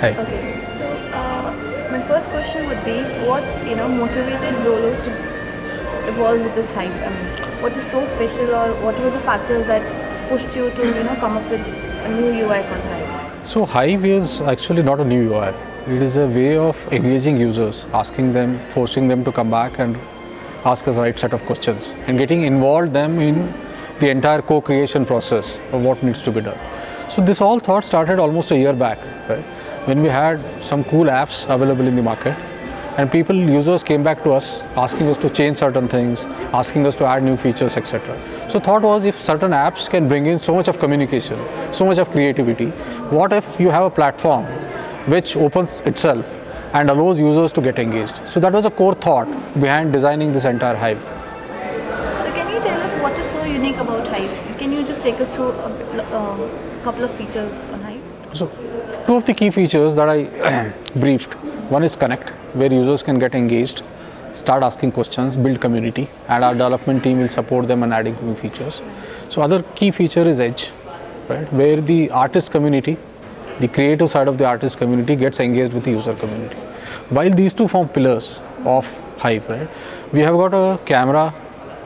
Hi. Okay, so my first question would be, what motivated Xolo to evolve with this Hive? I mean, what is so special, or what were the factors that pushed you to come up with a new UI called Hive? So Hive is actually not a new UI. It is a way of engaging users, asking them, forcing them to come back and ask us the right set of questions, and getting involved them in the entire co-creation process of what needs to be done. So this all thought started almost a year back, right? When we had some cool apps available in the market, and users came back to us asking us to change certain things, asking us to add new features, etc. So thought was, if certain apps can bring in so much of communication, so much of creativity, what if you have a platform which opens itself and allows users to get engaged? So that was a core thought behind designing this entire Hive. So can you tell us what is so unique about Hive? Can you just take us through a couple of features on Hive? So two of the key features that I briefed. One is Connect, where users can get engaged, start asking questions, build community, and our development team will support them in adding new features. So other key feature is Edge, right, where the artist community, the creative side of the artist community, gets engaged with the user community. While these two form pillars of Hive, right, we have got a camera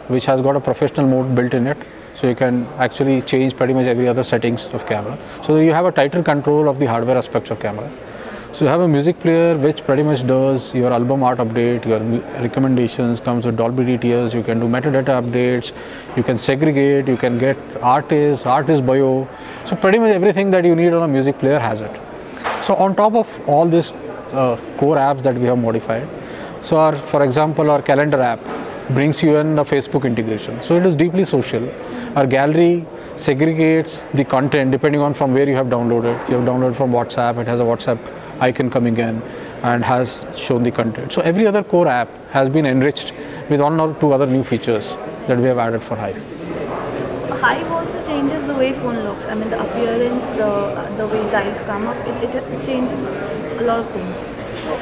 which has got a professional mode built in it, so you can actually change pretty much every other settings of camera. So you have a tighter control of the hardware aspects of camera. So you have a music player which pretty much does your album art update, your recommendations, comes with Dolby DTS, you can do metadata updates, you can segregate, you can get artist bio. So pretty much everything that you need on a music player has it. So on top of all these core apps that we have modified, so for example, our calendar app brings you in a Facebook integration. So it is deeply social. Our gallery segregates the content depending on from where you have downloaded. You have downloaded from WhatsApp, it has a WhatsApp icon coming in and has shown the content. So every other core app has been enriched with one or two other new features that we have added for Hive. So Hive also changes the way phone looks. I mean, the appearance, the way tiles come up, it changes a lot of things. So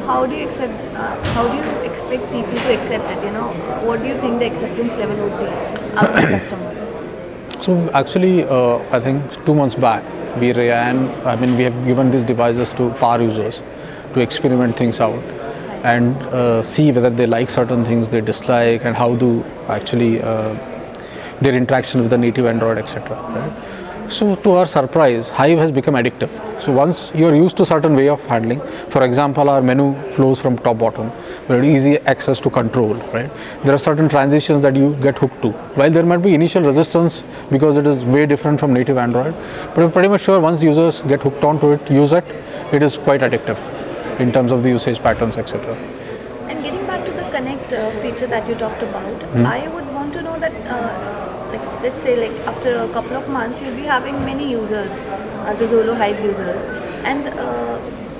how do you expect people to accept it? What do you think the acceptance level would be out of customers? So actually, I think 2 months back, we have given these devices to power users to experiment things out and see whether they like certain things, they dislike, and how do actually their interaction with the native Android, etc. Right? So to our surprise, Hive has become addictive. So once you are used to certain way of handling, for example, our menu flows from top bottom, very easy access to control, right? There are certain transitions that you get hooked to. While there might be initial resistance because it is way different from native Android, but I'm pretty much sure once users get hooked onto it, use it, it is quite addictive in terms of the usage patterns, etc. And getting back to the Connect feature that you talked about, I would want to know that, let's say after a couple of months, you'll be having many users, the Xolo Hive users, and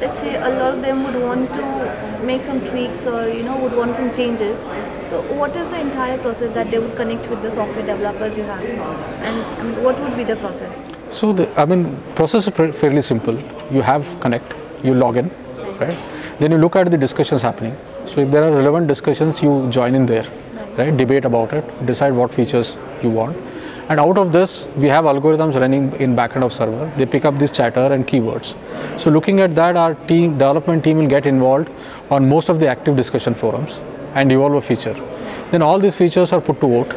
let's say a lot of them would want to make some tweaks or would want some changes. So what is the entire process that they would connect with the software developers you have, and what would be the process? So process is fairly simple. You have Connect, you log in, right? Then you look at the discussions happening. So if there are relevant discussions, you join in there, right? Debate about it, decide what features you want. And out of this, we have algorithms running in backend of server. They pick up this chatter and keywords. So looking at that, our development team will get involved on most of the active discussion forums and evolve a feature. Then all these features are put to vote.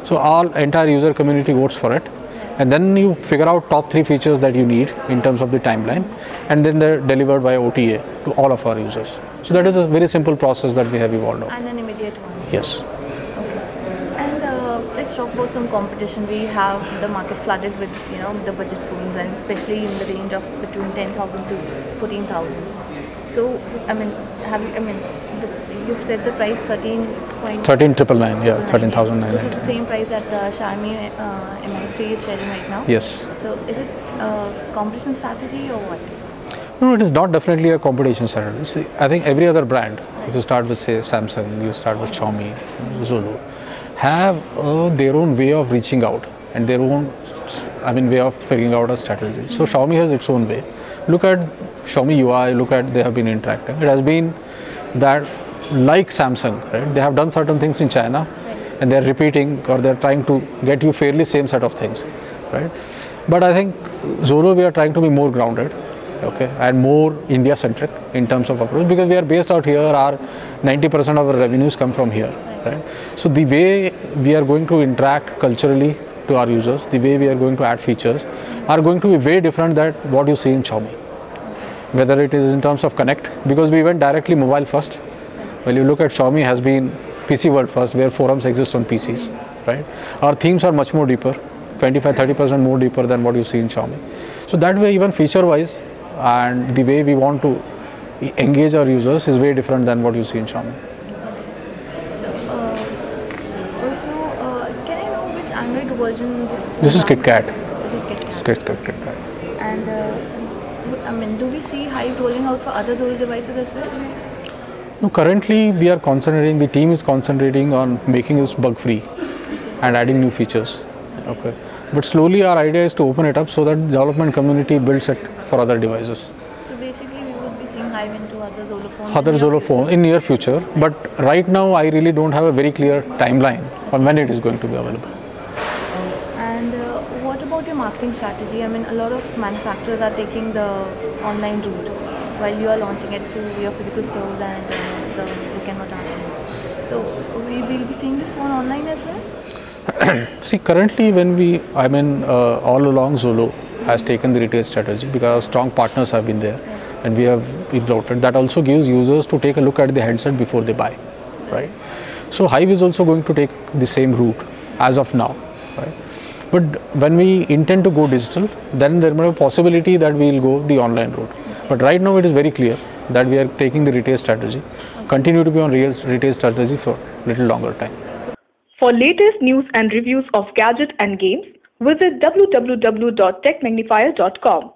So all entire user community votes for it. And then you figure out top 3 features that you need in terms of the timeline, and then they're delivered via OTA to all of our users. So that is a very simple process that we have evolved on. And an immediate one. Yes. Okay. And let's talk about some competition. We have the market flooded with the budget phones, and especially in the range of between 10,000 to 14,000. So you've said the price 13,999, yeah, 13,999. This is the same price that Xiaomi Mi3 is sharing right now. Yes. So is it a competition strategy or what? No, it is not definitely a competition strategy. See, I think every other brand, if you start with say Samsung, you start with Xiaomi, Xolo, have their own way of reaching out and their own way of figuring out a strategy. So Xiaomi has its own way. Look at Xiaomi UI, look at they have been interacting. It has been that like Samsung, right? They have done certain things in China and they are repeating, or they are trying to get you fairly same set of things, right? But I think Xolo, we are trying to be more grounded, okay, and more India centric in terms of approach, because we are based out here. Our 90% of our revenues come from here, right? So the way we are going to interact culturally to our users, the way we are going to add features are going to be way different than what you see in Xiaomi. Whether it is in terms of connect, because we went directly mobile first. When you look at Xiaomi has been PC world first, where forums exist on PCs, right? Our themes are much more deeper, 25-30% more deeper than what you see in Xiaomi. So that way, even feature wise and the way we want to engage our users is way different than what you see in Xiaomi. So also, can I know which Android version this is KitKat. This is KitKat. KitKat. And I mean, do we see Hive rolling out for other Xolo devices as well? No, currently we are concentrating, the team is concentrating on making this bug free and adding new features. Okay. But slowly our idea is to open it up so that the development community builds it for other devices. So basically we would be seeing Hive into other Xolo phones in near future. But right now I really don't have a very clear timeline on when it is going to be available. And what about your marketing strategy? I mean, a lot of manufacturers are taking the online route while you are launching it through your physical stores and the brick-and-mortar market. So we will be seeing this phone online as well? See, currently all along Xolo has taken the retail strategy because strong partners have been there and we have been routed. That also gives users to take a look at the headset before they buy, right? So Hive is also going to take the same route as of now, right? But when we intend to go digital, then there may be a possibility that we will go the online route. But right now it is very clear that we are taking the retail strategy, continue to be on retail strategy for a little longer time. For latest news and reviews of gadgets and games, visit www.techmagnifier.com.